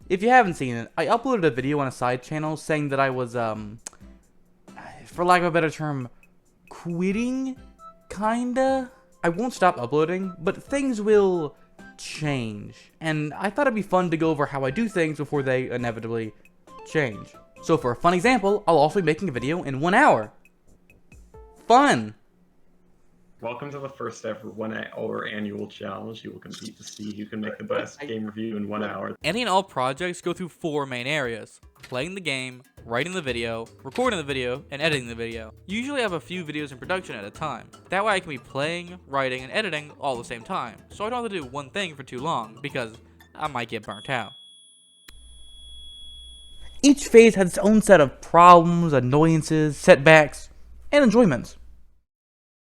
If you haven't seen it, I uploaded a video on a side channel saying that I was, for lack of a better term, quitting, kinda. I won't stop uploading, but things will change. And I thought it'd be fun to go over how I do things before they inevitably change. So for a fun example, I'll also be making a video in 1 hour. Fun! Welcome to the first ever 1 hour annual challenge. You will compete to see who can make the best game review in 1 hour. Any and all projects go through 4 main areas: playing the game, writing the video, recording the video, and editing the video. Usually I have a few videos in production at a time. That way I can be playing, writing, and editing all at the same time, so I don't have to do one thing for too long, because I might get burnt out. Each phase has its own set of problems, annoyances, setbacks, and enjoyments.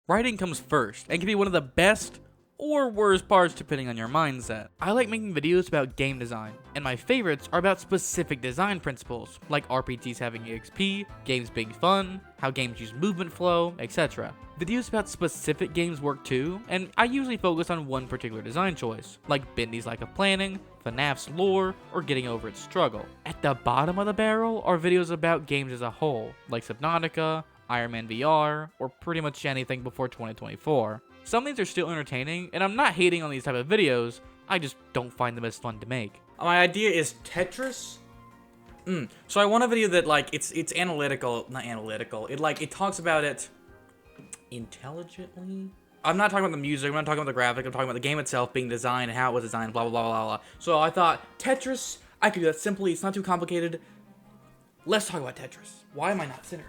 Writing comes first, and can be one of the best or worst parts depending on your mindset. I like making videos about game design, and my favorites are about specific design principles, like RPGs having EXP, games being fun, how games use movement flow, etc. Videos about specific games work too, and I usually focus on one particular design choice, like Bendy's Lack of Planning, FNAF's lore, or getting over its struggle. At the bottom of the barrel are videos about games as a whole, like Subnautica, Iron Man VR, or pretty much anything before 2024. Some things are still entertaining, and I'm not hating on these type of videos, I just don't find them as fun to make. My idea is Tetris. So I want a video that, like, it's analytical, not analytical. It talks about it intelligently. I'm not talking about the music, I'm not talking about the graphic, I'm talking about the game itself being designed and how it was designed, blah, blah, blah, blah, blah. So I thought, Tetris, I could do that simply, it's not too complicated. Let's talk about Tetris. Why am I not centered?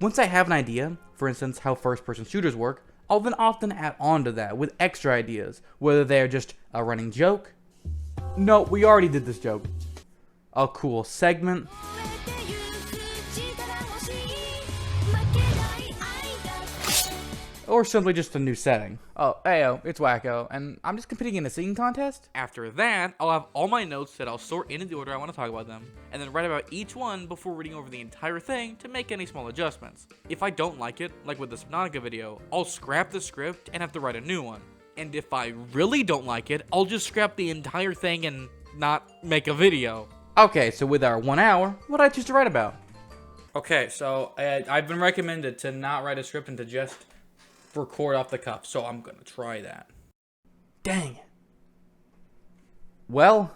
Once I have an idea, for instance how first-person shooters work, I'll then often add on to that with extra ideas, whether they're just a running joke. No, we already did this joke. A cool segment. Or simply just a new setting. Oh, heyo, it's Wacko, and I'm just competing in a singing contest? After that, I'll have all my notes that I'll sort in the order I want to talk about them, and then write about each one before reading over the entire thing to make any small adjustments. If I don't like it, like with the Subnautica video, I'll scrap the script and have to write a new one. And if I really don't like it, I'll just scrap the entire thing and not make a video. Okay, so with our 1 hour, what did I choose to write about? Okay, so I've been recommended to not write a script and to just record off the cuff, so I'm gonna try that. Dang it. Well,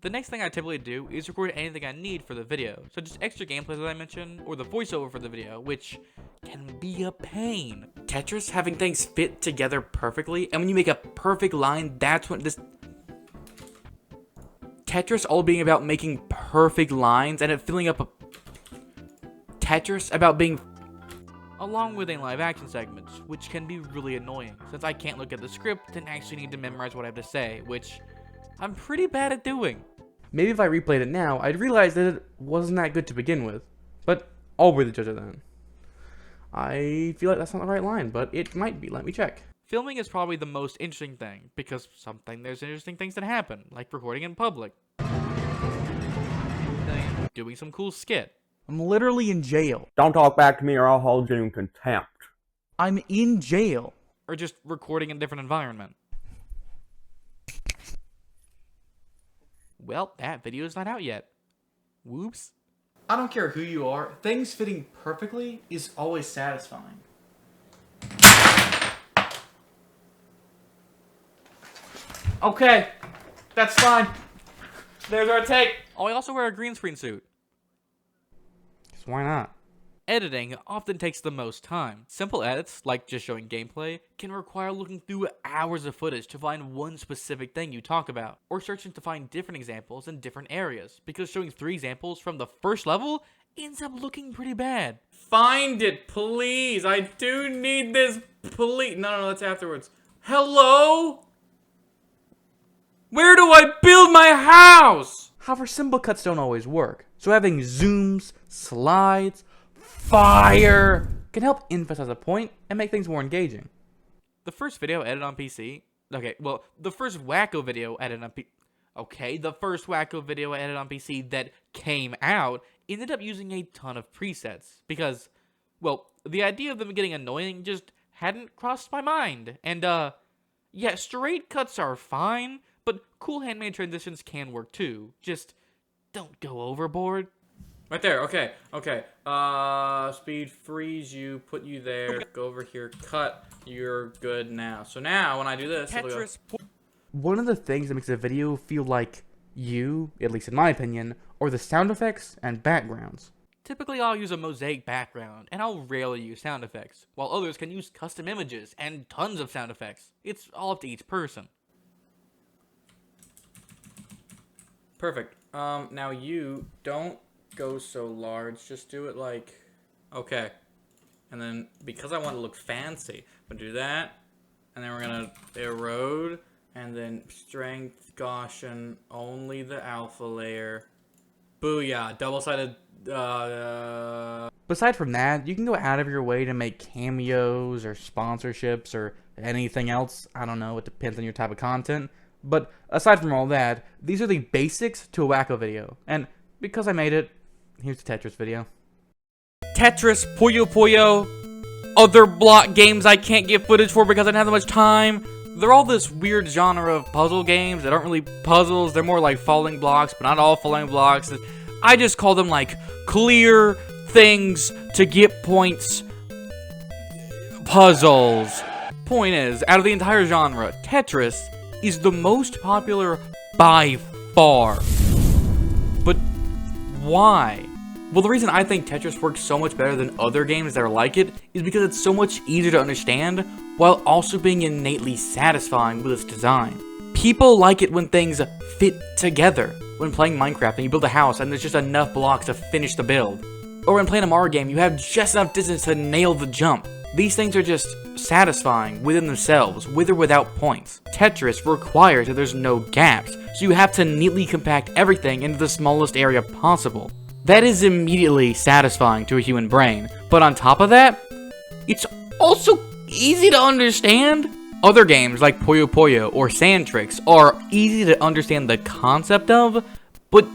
The next thing I typically do is record anything I need for the video, such as extra gameplays that I mentioned, or the voiceover for the video, which can be a pain. Tetris having things fit together perfectly, and when you make a perfect line, that's when this... Tetris all being about making perfect lines, and it filling up a... Tetris about being... Along with a live action segments, which can be really annoying, since I can't look at the script and actually need to memorize what I have to say, which I'm pretty bad at doing. maybe if I replayed it now, I'd realize that it wasn't that good to begin with. But I'll be the judge of that. I feel like that's not the right line, but it might be. Let me check. Filming is probably the most interesting thing, because there's interesting things that happen, like recording in public. Doing some cool skit. I'm literally in jail. Don't talk back to me or I'll hold you in contempt. I'm in jail. Or just recording in a different environment. Well, that video is not out yet. Whoops. I don't care who you are, things fitting perfectly is always satisfying. Okay, that's fine. There's our take. Oh, I also wear a green screen suit. So why not? Editing often takes the most time. Simple edits, like just showing gameplay, can require looking through hours of footage to find one specific thing you talk about, or searching to find different examples in different areas, because showing 3 examples from the first level ends up looking pretty bad. Find it, please. I do need this, please. No, that's afterwards. Hello? Where do I build my house? However, simple cuts don't always work. So having zooms, slides, fire can help emphasize a point and make things more engaging. The first video edited on PC... Okay, well, the first Wacko video edited on the first Wacko video edited on PC that came out ended up using a ton of presets. Because, well, the idea of them getting annoying just hadn't crossed my mind. And, yeah, straight cuts are fine, but cool handmade transitions can work too. Just Don't go overboard. Right there. Okay. Okay. Speed freeze you. Put you there. Go over here. Cut. You're good now. So now when I do this, it'll go. One of the things that makes a video feel like you, at least in my opinion, are the sound effects and backgrounds. Typically, I'll use a mosaic background, and I'll rarely use sound effects, while others can use custom images and tons of sound effects. It's all up to each person. Perfect. Now you don't go so large. Just do it like, okay. And then because I want to look fancy, I'm gonna do that, and then we're gonna erode, and then strength, Gaussian, only the alpha layer. Booyah! Double-sided. Aside from that, you can go out of your way to make cameos or sponsorships or anything else. I don't know, it depends on your type of content. But aside from all that, these are the basics to a Wacko video. And because I made it, here's the Tetris video. Tetris, Puyo Puyo, other block games I can't get footage for because I don't have that much time. They're all this weird genre of puzzle games that aren't really puzzles. They're more like falling blocks, but not all falling blocks. I just call them like clear things to get points puzzles. Point is, out of the entire genre, Tetris is the most popular by far. But why? Well, the reason I think Tetris works so much better than other games that are like it is because it's so much easier to understand while also being innately satisfying with its design. People like it when things fit together. When playing Minecraft and you build a house and there's just enough blocks to finish the build. Or when playing a Mario game, you have just enough distance to nail the jump. These things are just satisfying within themselves, with or without points. Tetris requires that there's no gaps, so you have to neatly compact everything into the smallest area possible. That is immediately satisfying to a human brain, but on top of that, it's also easy to understand. Other games like Puyo Puyo or Sand Tricks are easy to understand the concept of, but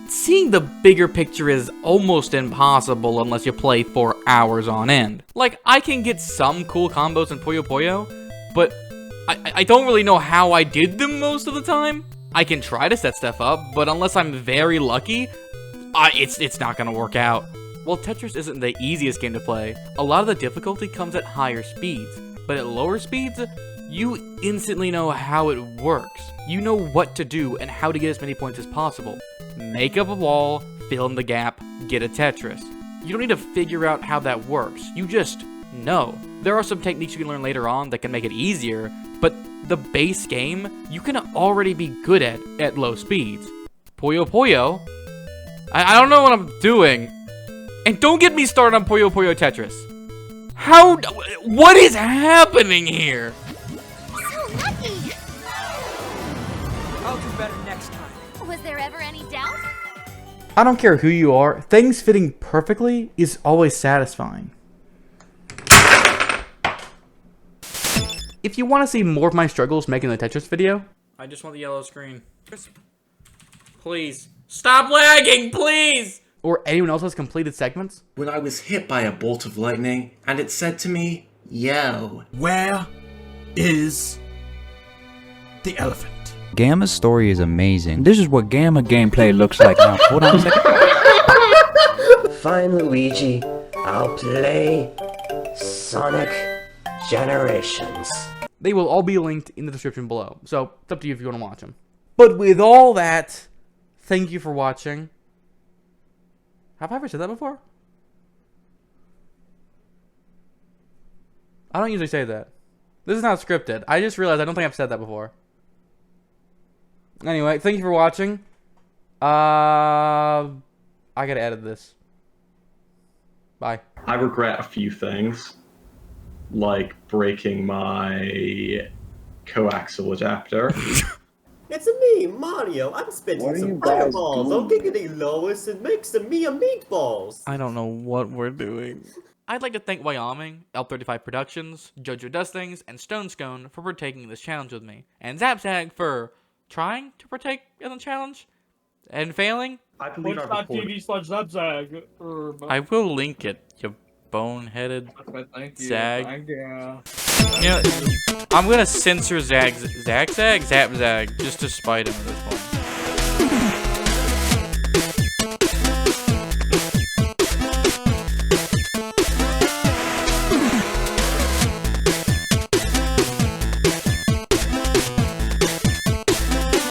seeing the bigger picture is almost impossible unless you play for hours on end. Like, I can get some cool combos in Puyo Puyo, but I don't really know how I did them most of the time. I can try to set stuff up, but unless I'm very lucky, it's not gonna work out. While Tetris isn't the easiest game to play, a lot of the difficulty comes at higher speeds, but at lower speeds, you instantly know how it works. You know what to do and how to get as many points as possible. Make up a wall, fill in the gap, get a Tetris. You don't need to figure out how that works, you just know. There are some techniques you can learn later on that can make it easier, but the base game, you can already be good at low speeds. Puyo Puyo, I don't know what I'm doing. And don't get me started on Puyo Puyo Tetris. What is happening here? Lucky! I'll do better next time. Was there ever any doubt? I don't care who you are, things fitting perfectly is always satisfying. If you want to see more of my struggles making the Tetris video, I just want the yellow screen. Please. Stop lagging, please! or anyone else has completed segments, When I was hit by a bolt of lightning, and it said to me, "Yo." Where is the elephant? Gamma's story is amazing. This is what Gamma gameplay looks like now. Hold on a second. Fine, Luigi. I'll play Sonic Generations. they will all be linked in the description below. So it's up to you if you want to watch them. But with all that, thank you for watching. Have I ever said that before? I don't usually say that. This is not scripted. I just realized I don't think I've said that before. Anyway, thank you for watching. I gotta edit this. Bye. I regret a few things, like breaking my coaxial adapter. It's me, Mario. I'm spitting some fireballs. I'll giggity Lois and make some Mia meatballs. I don't know what we're doing. I'd like to thank Wyoming, L35 Productions, JoJo Dustings, and Stone Scone for partaking in this challenge with me, and Zapzag for trying to partake in the challenge and failing. I believe I recorded. TV/Zapzag. I will link it, you boneheaded Thank you. Zag. Thank you. You know, I'm gonna censor Zapzag just to spite him at this point.